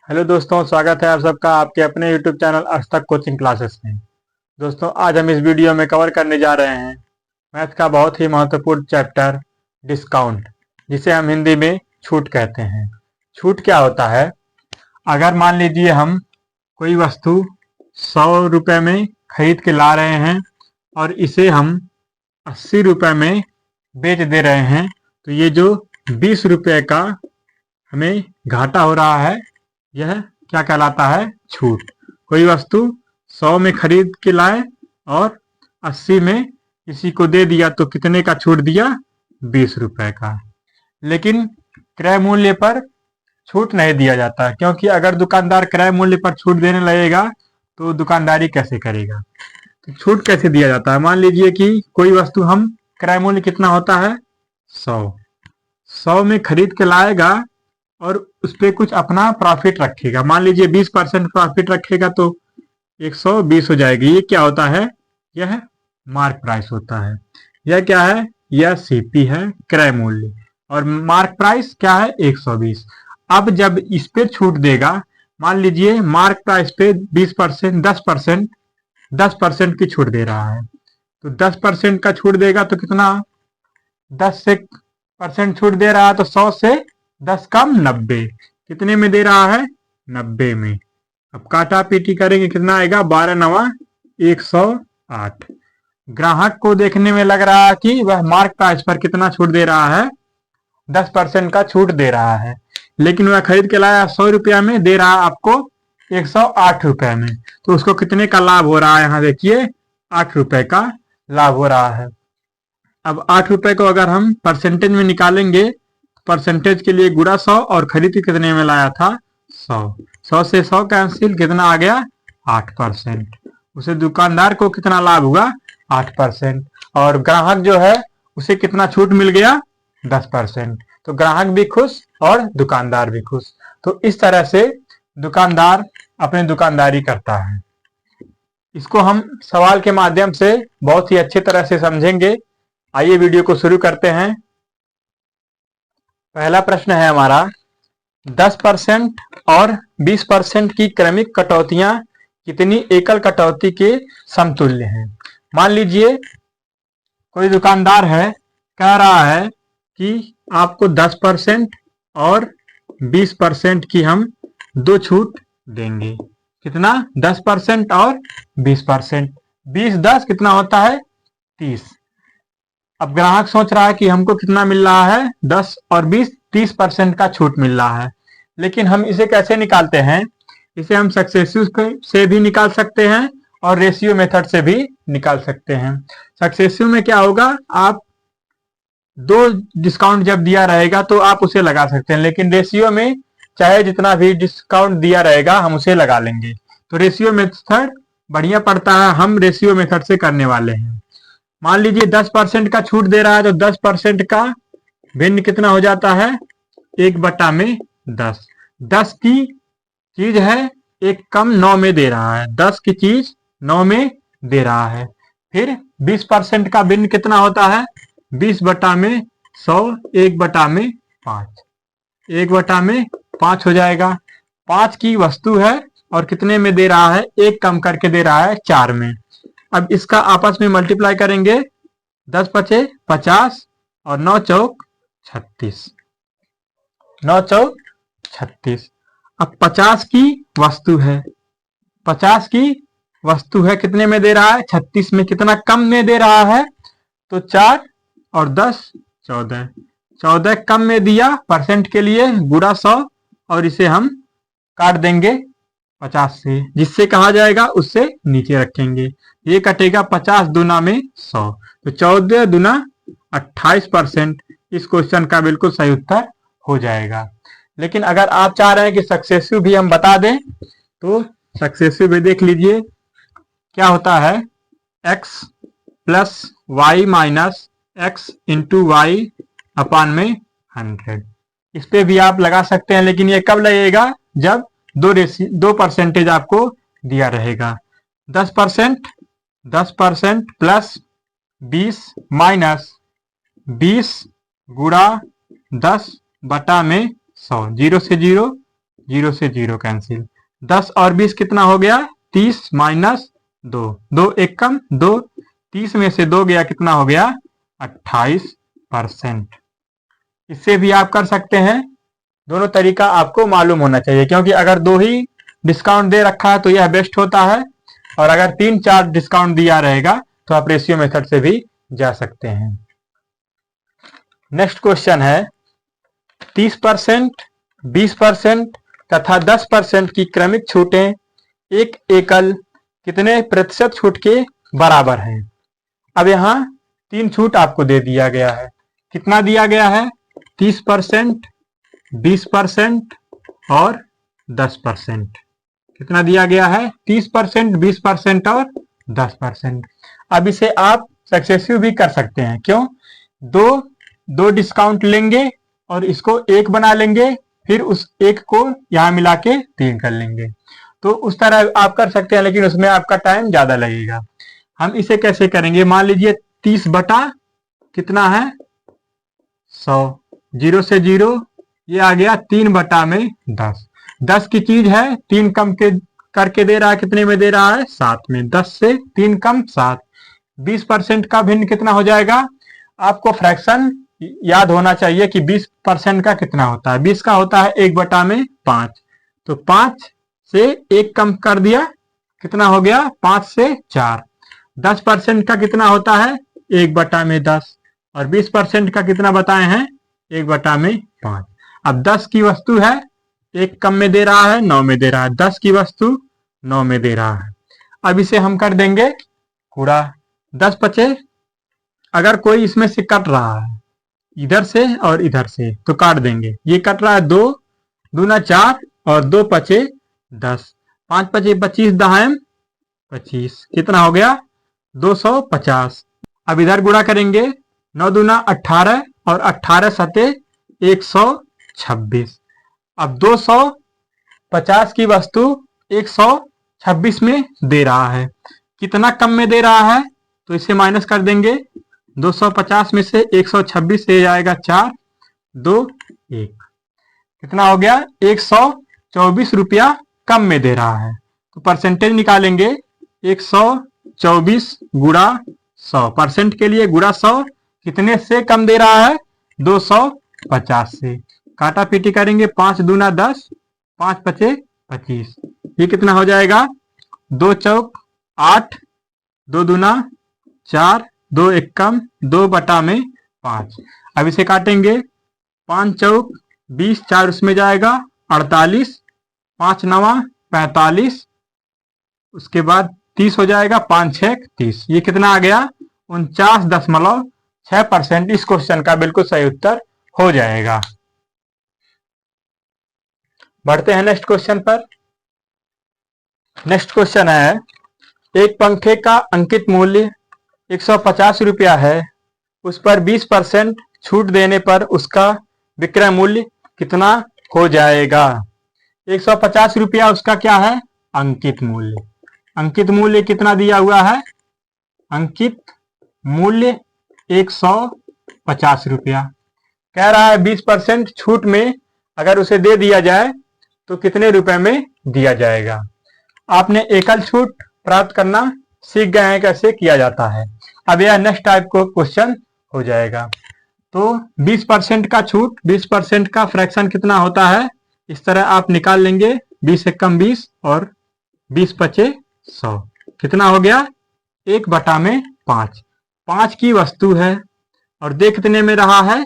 Hello दोस्तों, स्वागत है आप सबका आपके अपने YouTube चैनल आज तक कोचिंग क्लासेस में। दोस्तों, आज हम इस वीडियो में कवर करने जा रहे हैं मैथ का बहुत ही महत्वपूर्ण चैप्टर डिस्काउंट, जिसे हम हिंदी में छूट कहते हैं। छूट क्या होता है? अगर मान लीजिए हम कोई वस्तु 100 रुपये में खरीद के ला रहे हैं और इसे हम 80 रुपये में बेच दे रहे हैं, तो ये जो 20 रुपये का हमें घाटा हो रहा है, यह क्या कहलाता है? छूट। कोई वस्तु 100 में खरीद के लाए और 80 में किसी को दे दिया, तो कितने का छूट दिया? 20 रुपए का। लेकिन क्रय मूल्य पर छूट नहीं दिया जाता, क्योंकि अगर दुकानदार क्रय मूल्य पर छूट देने लगेगा तो दुकानदारी कैसे करेगा? तो छूट कैसे दिया जाता है? मान लीजिए कि कोई वस्तु हम क्रय मूल्य कितना होता है? 100 में खरीद के लाएगा और उस पर कुछ अपना प्रॉफिट रखेगा। मान लीजिए 20% प्रॉफिट रखेगा तो 120 हो जाएगी। ये क्या होता है? यह मार्क प्राइस होता है। यह क्या है? यह सीपी है, क्रय मूल्य, और मार्क प्राइस क्या है? 120। अब जब इस पे छूट देगा, मान लीजिए मार्क प्राइस पे 20%, 10% की छूट दे रहा है, तो 10% का छूट देगा तो कितना? 10% छूट दे रहा है, तो 100 से 10 कम 90। कितने में दे रहा है? 90 में। अब काटा पीटी करेंगे, कितना आएगा? 12 नवा 108। ग्राहक को देखने में लग रहा है कि वह मार्क प्राइस पर कितना छूट दे रहा है? 10% का छूट दे रहा है, लेकिन वह खरीद के लाया 100 रुपया में, दे रहा है आपको 108 रुपए में। तो उसको कितने का लाभ हो रहा है? यहाँ देखिए, 8 रुपए का लाभ हो रहा है। अब 8 रुपए को अगर हम परसेंटेज में निकालेंगे, परसेंटेज के लिए गुणा 100, और खरीद के कितने में लाया था? 100 से 100 कैंसिल, कितना आ गया? 8%। उसे दुकानदार को कितना लाभ हुआ? 8%। और ग्राहक जो है उसे कितना छूट मिल गया? 10%। तो ग्राहक भी खुश और दुकानदार भी खुश। तो इस तरह से दुकानदार अपनी दुकानदारी करता है। इसको हम सवाल के माध्यम से बहुत ही अच्छी तरह से समझेंगे। आइए वीडियो को शुरू करते हैं। पहला प्रश्न है हमारा, 10% और 20% की क्रमिक कटौतियां कितनी एकल कटौती के समतुल्य हैं? मान लीजिए कोई दुकानदार है, कह रहा है कि आपको 10% और 20% की हम दो छूट देंगे। कितना? 10% और 20%। 20 10 कितना होता है? 30। अब ग्राहक सोच रहा है कि हमको कितना मिल रहा है? 10 और 20, 30% का छूट मिल रहा है। लेकिन हम इसे कैसे निकालते हैं? इसे हम सक्सेसिव से भी निकाल सकते हैं और रेशियो मेथड से भी निकाल सकते हैं। सक्सेसिव में क्या होगा? आप दो डिस्काउंट जब दिया रहेगा तो आप उसे लगा सकते हैं, लेकिन रेशियो में चाहे जितना भी डिस्काउंट दिया रहेगा हम उसे लगा लेंगे। तो रेशियो मेथड बढ़िया पड़ता है, हम रेशियो मेथड से करने वाले हैं। मान लीजिए 10% का छूट दे रहा है, तो 10% का भिन्न कितना हो जाता है? 1/10। 10 की चीज है, एक कम 9 में दे रहा है। 10 की चीज 9 में दे रहा है। फिर 20% का भिन्न कितना होता है? 20/100, 1/5। 1/5 हो जाएगा। 5 की वस्तु है और कितने में दे रहा है? एक कम करके दे रहा है 4 में। अब इसका आपस में मल्टीप्लाई करेंगे, 10 पचे 50 और 9 चौक 36। 9 चौक 36। अब 50 की वस्तु है, 50 की वस्तु है, कितने में दे रहा है? 36 में। कितना कम में दे रहा है? तो 4 और 10 14। 14 कम में दिया, परसेंट के लिए गुणा 100, और इसे हम काट देंगे 50 से, जिससे कहा जाएगा उससे नीचे रखेंगे। ये कटेगा 50 दूना में 100, तो 14 दूना 28%। इस क्वेश्चन का बिल्कुल सही उत्तर हो जाएगा। लेकिन अगर आप चाह रहे हैं कि सक्सेसिव भी हम बता दें, तो सक्सेसिव भी देख लीजिए क्या होता है। x plus y minus x into y upon में 100। इस पे भी आप लगा सकते हैं, लेकिन ये कब लगेगा? जब दो परसेंटेज आपको दिया रहेगा। 10% प्लस 20 माइनस 20 गुणा 10/100। 0 से 0 जीरो से जीरो कैंसिल। 10 और 20 कितना हो गया? 30 माइनस 2, 2 एक कम 2, 30 में से 2 गया कितना हो गया? 28%। इससे भी आप कर सकते हैं। दोनों तरीका आपको मालूम होना चाहिए, क्योंकि अगर दो ही डिस्काउंट दे रखा है तो यह बेस्ट होता है, और अगर 3-4 डिस्काउंट दिया रहेगा तो आप रेशियो मेथड से भी जा सकते हैं। नेक्स्ट क्वेश्चन है 30%, 20% तथा 10% की क्रमिक छूटें एक एकल कितने प्रतिशत छूट के बराबर हैं? अब यहाँ 3 छूट आपको दे दिया गया है। कितना दिया गया है? 30%, 20% और 10%। कितना दिया गया है? 30%, 20% और 10%। अब इसे आप सक्सेसिव भी कर सकते हैं। क्यों? दो डिस्काउंट लेंगे और इसको एक बना लेंगे, फिर उस एक को यहां मिला के 3 कर लेंगे। तो उस तरह आप कर सकते हैं, लेकिन उसमें आपका टाइम ज्यादा लगेगा। हम इसे कैसे करेंगे? मान लीजिए 30 बटा कितना है? 100, 0 से 0, ये आ गया 3 बटा में 10। 10 की चीज है, 3 कम के करके दे रहा है, कितने में दे रहा है? 7 में। 10 से 3 कम 7। 20% का भिन्न कितना हो जाएगा? आपको फ्रैक्शन याद होना चाहिए कि 20% का कितना होता है। 20 का होता है 1 बटा में 5, तो 5 से 1 कम कर दिया, कितना हो गया? 5 से 4। 10% का कितना होता है? 1 बटा में 10, और 20% का कितना बताए हैं? 1 बटा में 5। अब 10 की वस्तु है, 1 कम में दे रहा है, 9 में दे रहा है। 10 की वस्तु 9 में दे रहा है। अब इसे हम कर देंगे पूरा। 10 बचे, अगर कोई इसमें से कट रहा है इधर से और इधर से तो काट देंगे। ये कट रहा है 2 दूना 4 और 2 पचे 10, 5 पचे 25 दहाएम 25, कितना हो गया? 250। अब इधर गुणा करेंगे, 9 दूना 18 और 18 सते 126। अब 250 की वस्तु 126 में दे रहा है, कितना कम में दे रहा है? तो इसे माइनस कर देंगे। 250 में से 126 से जाएगा 4, 2, 1, कितना हो गया? 124 रुपया कम में दे रहा है। तो परसेंटेज निकालेंगे, 124 गुणा 100, परसेंट के लिए गुणा 100, कितने से कम दे रहा है? 250 से। काटा पीटी करेंगे, 5 दूना 10, 5 पचे 25, ये कितना हो जाएगा? 2 चौक 8, 2 दूना 4, 2 एक कम 2 बटा में 5। अब इसे काटेंगे, 5 चौक 20, 4 उसमें जाएगा 48, 5 नवा 45, उसके बाद 30 हो जाएगा, 5 6 30। ये कितना आ गया? 49.6%। इस क्वेश्चन का बिल्कुल सही उत्तर हो जाएगा। बढ़ते हैं नेक्स्ट क्वेश्चन पर। नेक्स्ट क्वेश्चन है, एक पंखे का अंकित मूल्य 150 रुपया है, उस पर 20% छूट देने पर उसका विक्रय मूल्य कितना हो जाएगा? 150 रुपया उसका क्या है? अंकित मूल्य। अंकित मूल्य कितना दिया हुआ है? अंकित मूल्य 150 रुपया। कह रहा है 20% छूट में अगर उसे दे दिया जाए तो कितने रुपए में दिया जाएगा? आपने एकल छूट प्राप्त करना सीख गए हैं कैसे किया जाता है। अब यह नेक्स्ट टाइप को क्वेश्चन हो जाएगा। तो 20% का छूट, 20% का फ्रैक्शन कितना होता है? इस तरह आप निकाल लेंगे, 20 एक कम 20 और 20 पचे 100, कितना हो गया? 1 बटा में 5। 5 की वस्तु है और दे कितने में रहा है?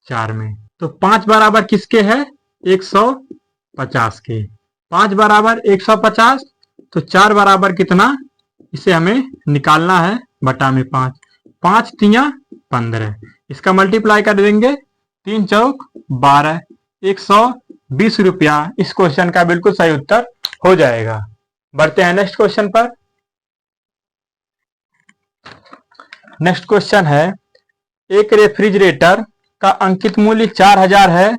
4 में। तो 5 बराबर किसके है? 150 के। 5 बराबर 150, तो 4 बराबर कितना? इसे हमें निकालना है, बटा में 5। 5 तिया 15, इसका मल्टीप्लाई कर देंगे, 3 चौक 12, 120 रुपया इस क्वेश्चन का बिल्कुल सही उत्तर हो जाएगा। बढ़ते हैं नेक्स्ट क्वेश्चन पर। नेक्स्ट क्वेश्चन है, एक रेफ्रिजरेटर का अंकित मूल्य 4000 है।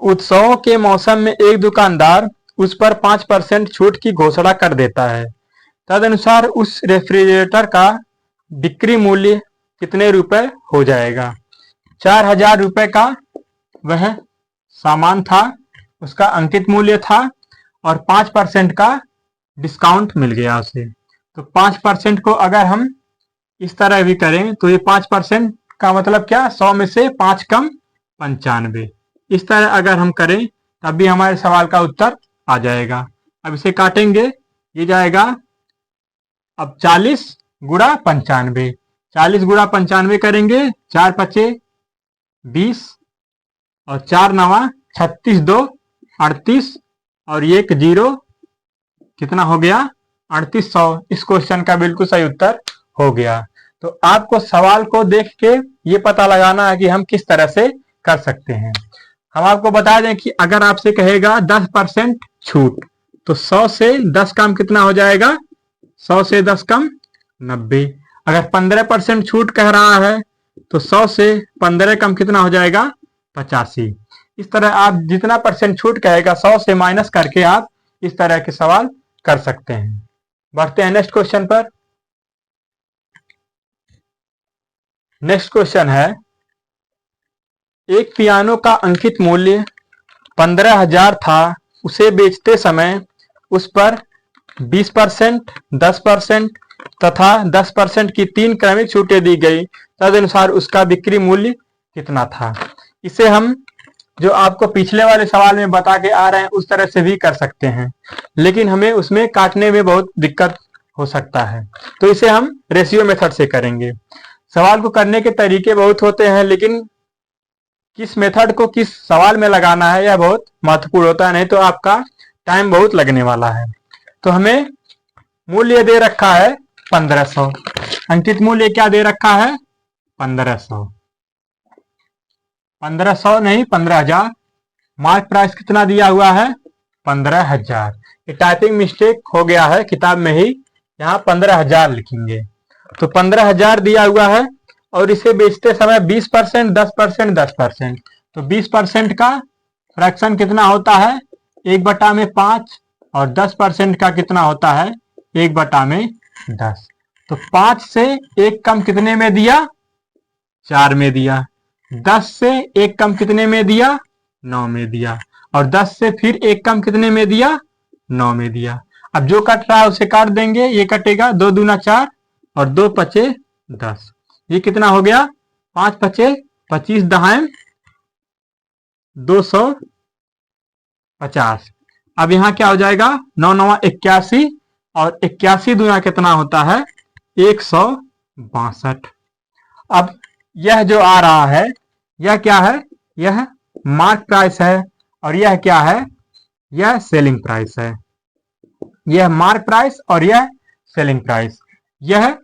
उत्सवों के मौसम में एक दुकानदार उस पर 5% छूट की घोषणा कर देता है। तदनुसार उस रेफ्रिजरेटर का बिक्री मूल्य कितने रुपए हो जाएगा? 4000 रुपए का वह सामान था उसका अंकित मूल्य था और 5% का डिस्काउंट मिल गया उसे। तो 5% को अगर हम इस तरह भी करें तो ये 5% का मतलब क्या, 100 में से 5 कम 95। इस तरह अगर हम करें तब भी हमारे सवाल का उत्तर आ जाएगा। अब इसे काटेंगे, ये जाएगा अब 40 गुणा 95। 40 गुणा 95 करेंगे, 4 पचे 20 और 4 नवा 36, 2 38 और 1 जीरो, कितना हो गया 3800। इस क्वेश्चन का बिल्कुल सही उत्तर हो गया। तो आपको सवाल को देख के ये पता लगाना है कि हम किस तरह से कर सकते हैं। हम आपको बता दें कि अगर आपसे कहेगा 10% छूट, तो 100 से 10 कम कितना हो जाएगा, 100 से 10 कम 90। अगर 15% छूट कह रहा है तो 100 से 15 कम कितना हो जाएगा 85। इस तरह आप जितना परसेंट छूट कहेगा 100 से माइनस करके आप इस तरह के सवाल कर सकते हैं। बढ़ते हैं नेक्स्ट क्वेश्चन पर। नेक्स्ट क्वेश्चन है, एक पियानो का अंकित मूल्य 15,000 था, उसे बेचते समय उस पर 20%, 10% तथा 10% की 3 क्रमिक छूटें दी गई, तदनुसार उसका बिक्री मूल्य कितना था। इसे हम जो आपको पिछले वाले सवाल में बता के आ रहे हैं उस तरह से भी कर सकते हैं, लेकिन हमें उसमें काटने में बहुत दिक्कत हो सकता है, तो इसे हम रेशियो मेथड से करेंगे। सवाल को करने के तरीके बहुत होते हैं, लेकिन किस मेथड को किस सवाल में लगाना है यह बहुत महत्वपूर्ण होता है, नहीं तो आपका टाइम बहुत लगने वाला है। तो हमें मूल्य दे रखा है 1500, अंकित मूल्य क्या दे रखा है 1500, 1500 नहीं 15,000। मार्क प्राइस कितना दिया हुआ है 15,000। ये टाइपिंग मिस्टेक हो गया है किताब में ही, यहाँ 15,000 लिखेंगे। तो 15,000 दिया हुआ है और इसे बेचते समय 20%, 10%, 10%, तो 20% का फ्रैक्शन कितना होता है 1/5 और 10% का कितना होता है 1/10। तो 5 से 1 कम कितने में दिया 4 में दिया, 10 से 1 कम कितने में दिया 9 में दिया, और 10 से फिर 1 कम कितने में दिया 9 में दिया। अब जो कट रहा है उसे काट देंगे, ये कटेगा 2 दूना 4 और 2 पचे 10, ये कितना हो गया 5 पचे 25 दहाई 250। अब यहाँ क्या हो जाएगा 9 9 81 और 81 दूना कितना होता है 162। अब यह जो आ रहा है यह क्या है, यह मार्क प्राइस है और यह क्या है, यह सेलिंग प्राइस है। यह मार्क प्राइस और यह सेलिंग प्राइस। यह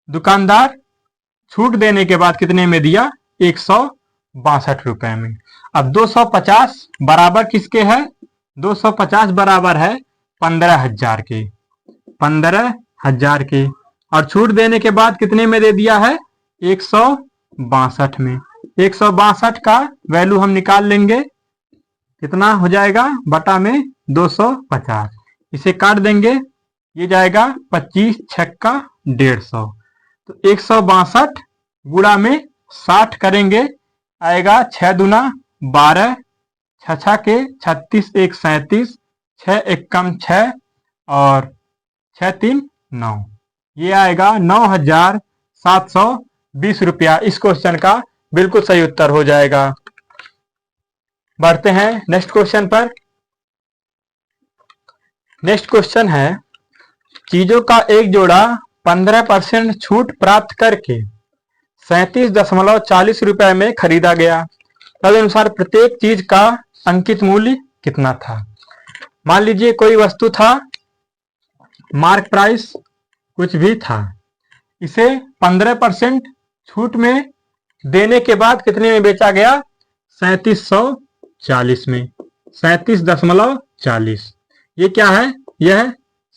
दुकानदार छूट देने के बाद कितने में दिया 162 रुपए में। अब 250 बराबर किसके है, 250 बराबर है 15,000 के, 15,000 के, और छूट देने के बाद कितने में दे दिया है 162 में। 162 का वैल्यू हम निकाल लेंगे, कितना हो जाएगा बटा में 250, इसे काट देंगे, ये जाएगा 25 छक्का 150। तो 162 गुणा में 60 करेंगे, आएगा 6 दूना 12, 6 के 36, 1 37, 6 1 कम 6 और 6 3 9, ये आएगा 9,720 रुपया। इस क्वेश्चन का बिल्कुल सही उत्तर हो जाएगा। बढ़ते हैं नेक्स्ट क्वेश्चन पर। नेक्स्ट क्वेश्चन है, चीजों का एक जोड़ा 15% छूट प्राप्त करके 37.40 रुपए में खरीदा गया, तदनुसार प्रत्येक चीज का अंकित मूल्य कितना था। मान लीजिए कोई वस्तु था, मार्क प्राइस कुछ भी था, इसे 15% छूट में देने के बाद कितने में बेचा गया 3740 में, 37.40। ये क्या है, यह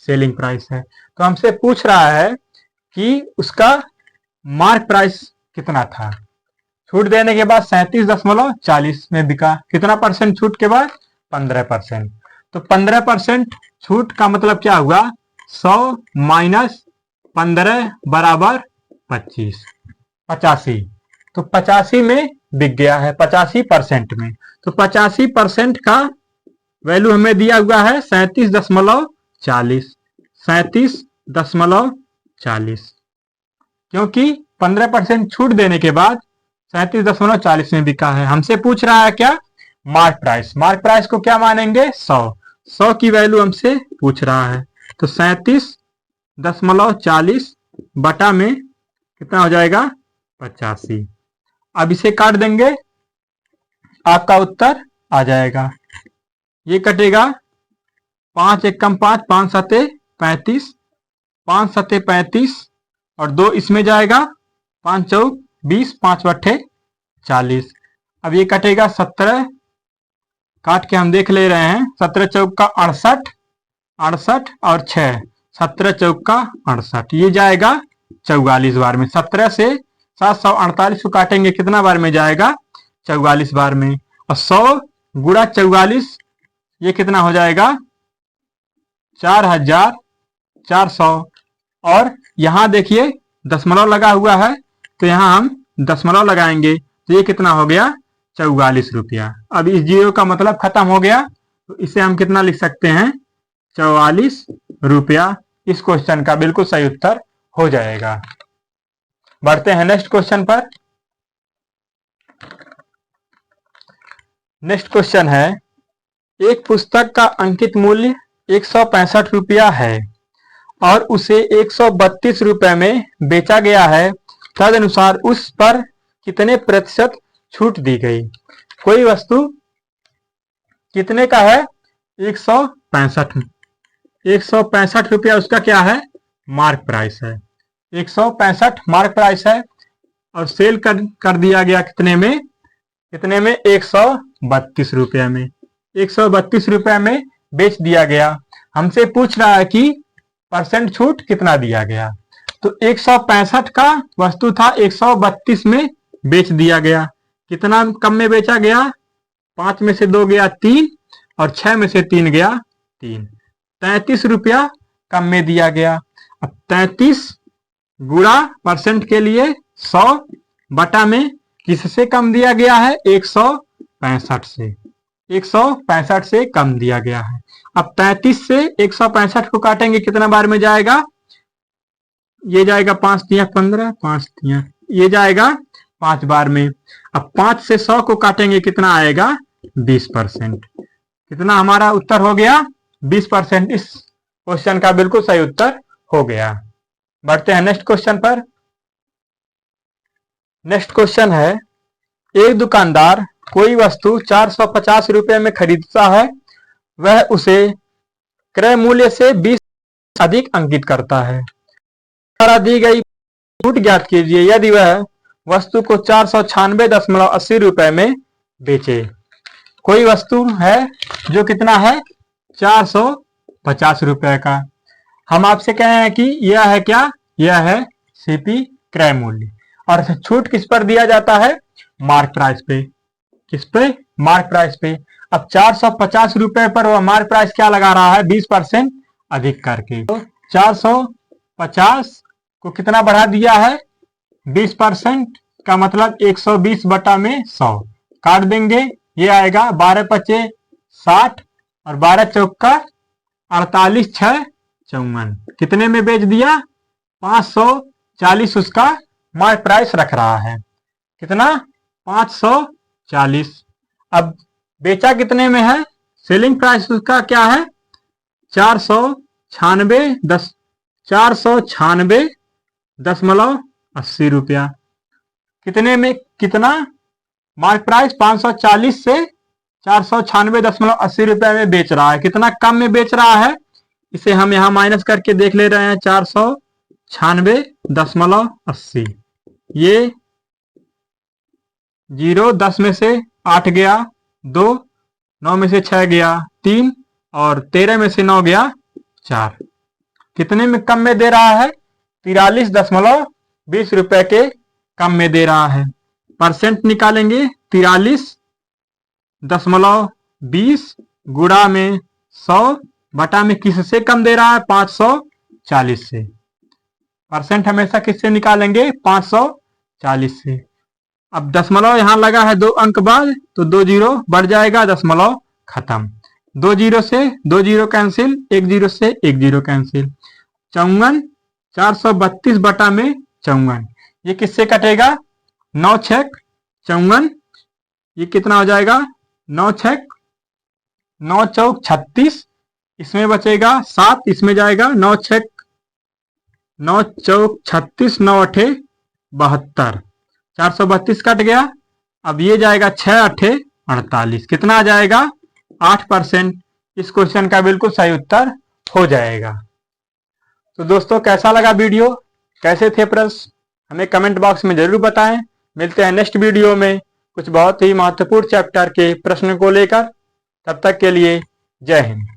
सेलिंग प्राइस है। तो हमसे पूछ रहा है कि उसका मार्क प्राइस कितना था। छूट देने के बाद 37.40 में बिका, कितना परसेंट छूट के बाद 15%। तो 15% छूट का मतलब क्या हुआ 100 माइनस 15 बराबर 25, 85। तो 85 में बिक गया है, 85% में। तो 85% का वैल्यू हमें दिया हुआ है 37.40। 37.40, क्योंकि 15% छूट देने के बाद 37.40 में बिका है। हमसे पूछ रहा है क्या? Mark price. मार्क प्राइस को क्या मानेंगे? 100 की वैल्यू हमसे पूछ रहा है। तो 37.40 बटा में कितना हो जाएगा? 85। अब इसे काट देंगे, आपका उत्तर आ जाएगा। ये कटेगा 5 एकम 5, 5 सते 35, 5 सते 35 और 2 इसमें जाएगा, 5 चौक 20, 5 बट्ठे 40। अब ये कटेगा 17, काट के हम देख ले रहे हैं। 17 चौक का 68, 68 और 6, 17 चौक का 68, ये जाएगा 44 बार में। 17 से 748 को काटेंगे, कितना बार में जाएगा? 44 बार में। और 100 गुणा 44, ये कितना हो जाएगा? 4400। और यहां देखिए दशमलव लगा हुआ है, तो यहां हम दशमलव लगाएंगे, तो ये कितना हो गया? 44 रुपया। अब इस जीरो का मतलब खत्म हो गया, तो इसे हम कितना लिख सकते हैं? 44 रुपया। इस क्वेश्चन का बिल्कुल सही उत्तर हो जाएगा। बढ़ते हैं नेक्स्ट क्वेश्चन पर। नेक्स्ट क्वेश्चन है, एक पुस्तक का अंकित मूल्य 165 रुपया है और उसे 132 रुपए में बेचा गया है, तदनुसार उस पर कितने प्रतिशत छूट दी गई? कोई वस्तु कितने का है? 165। 165 रुपया उसका क्या है? मार्क प्राइस है। 165 मार्क प्राइस है और सेल कर दिया गया कितने में? कितने में? 132 रुपये में। 132 रुपये में बेच दिया गया। हमसे पूछ रहा है कि परसेंट छूट कितना दिया गया। तो 165 का वस्तु था, 132 में बेच दिया गया। कितना कम में बेचा गया? 5 में से 2 गया 3 और 6 में से 3 गया 3। 33 रुपया कम में दिया गया। अब 33 गुणा परसेंट के लिए 100 बटा में किससे कम दिया गया है? 165 से। 165 से कम दिया गया है। अब 35 से 165 को काटेंगे, कितना बार में जाएगा? ये जाएगा 5 तिया 15, 5 तिया, ये जाएगा 5 बार में। अब 5 से 100 को काटेंगे, कितना आएगा? 20%। कितना हमारा उत्तर हो गया? 20%। इस क्वेश्चन का बिल्कुल सही उत्तर हो गया। बढ़ते हैं नेक्स्ट क्वेश्चन पर। नेक्स्ट क्वेश्चन है, एक दुकानदार कोई वस्तु 450 रुपए में खरीदता है, वह उसे क्रय मूल्य से 20 अधिक अंकित करता है। द्वारा दी गई छूट ज्ञात कीजिए यदि वह वस्तु को 496.80 रुपए में बेचे। कोई वस्तु है जो कितना है? 450 रुपए का। हम आपसे कह रहे हैं कि यह है क्या? यह है सीपी क्रय मूल्य। और छूट किस पर दिया जाता है? मार्क प्राइस पे। किस पे? मार्क प्राइस पे। अब 450 रुपए पर वह मार्क प्राइस क्या लगा रहा है? 20% अधिक करके। तो 450 को कितना बढ़ा दिया है? 20% का मतलब 120 बटा में 100 काट देंगे, ये आएगा 12 पचे 60 और 12 चौक का 48, 6 54। कितने में बेच दिया? 540 उसका मार्क प्राइस रख रहा है। कितना? 540। अब बेचा कितने में है? सेलिंग प्राइस उसका क्या है? 496.80 रुपया। कितने में? कितना मार्क प्राइस? 540 से 496.80 रुपया में बेच रहा है। कितना कम में बेच रहा है? इसे हम यहां माइनस करके देख ले रहे हैं। 496.80, ये 0 10 में से 8 गया 2, 9 में से 6 गया 3 और 13 में से 9 गया 4। कितने में कम में दे रहा है? 43.20 रुपए के कम में दे रहा है। परसेंट निकालेंगे, 43.20 गुणा में 100 बटा में किससे कम दे रहा है? 540 से। परसेंट हमेशा किससे निकालेंगे? 540 से। अब दशमलव यहाँ लगा है 2 अंक बाद, तो 2 जीरो बढ़ जाएगा, दशमलव खत्म। 2 जीरो से 2 जीरो कैंसिल, 1 जीरो से 1 जीरो कैंसिल। 54 432 बटा में 54, ये किससे कटेगा? 9 छक 54, ये कितना हो जाएगा? 9 छक 9 चौक 36, इसमें बचेगा 7, इसमें जाएगा 9 छक 9 चौक 36, 9 अठे 72, 432 कट गया। अब ये जाएगा 6 अठे 48, कितना आ जाएगा? 8%। इस क्वेश्चन का बिल्कुल सही उत्तर हो जाएगा। तो दोस्तों कैसा लगा वीडियो, कैसे थे प्रश्न, हमें कमेंट बॉक्स में जरूर बताएं। मिलते हैं नेक्स्ट वीडियो में कुछ बहुत ही महत्वपूर्ण चैप्टर के प्रश्न को लेकर। तब तक के लिए जय हिंद।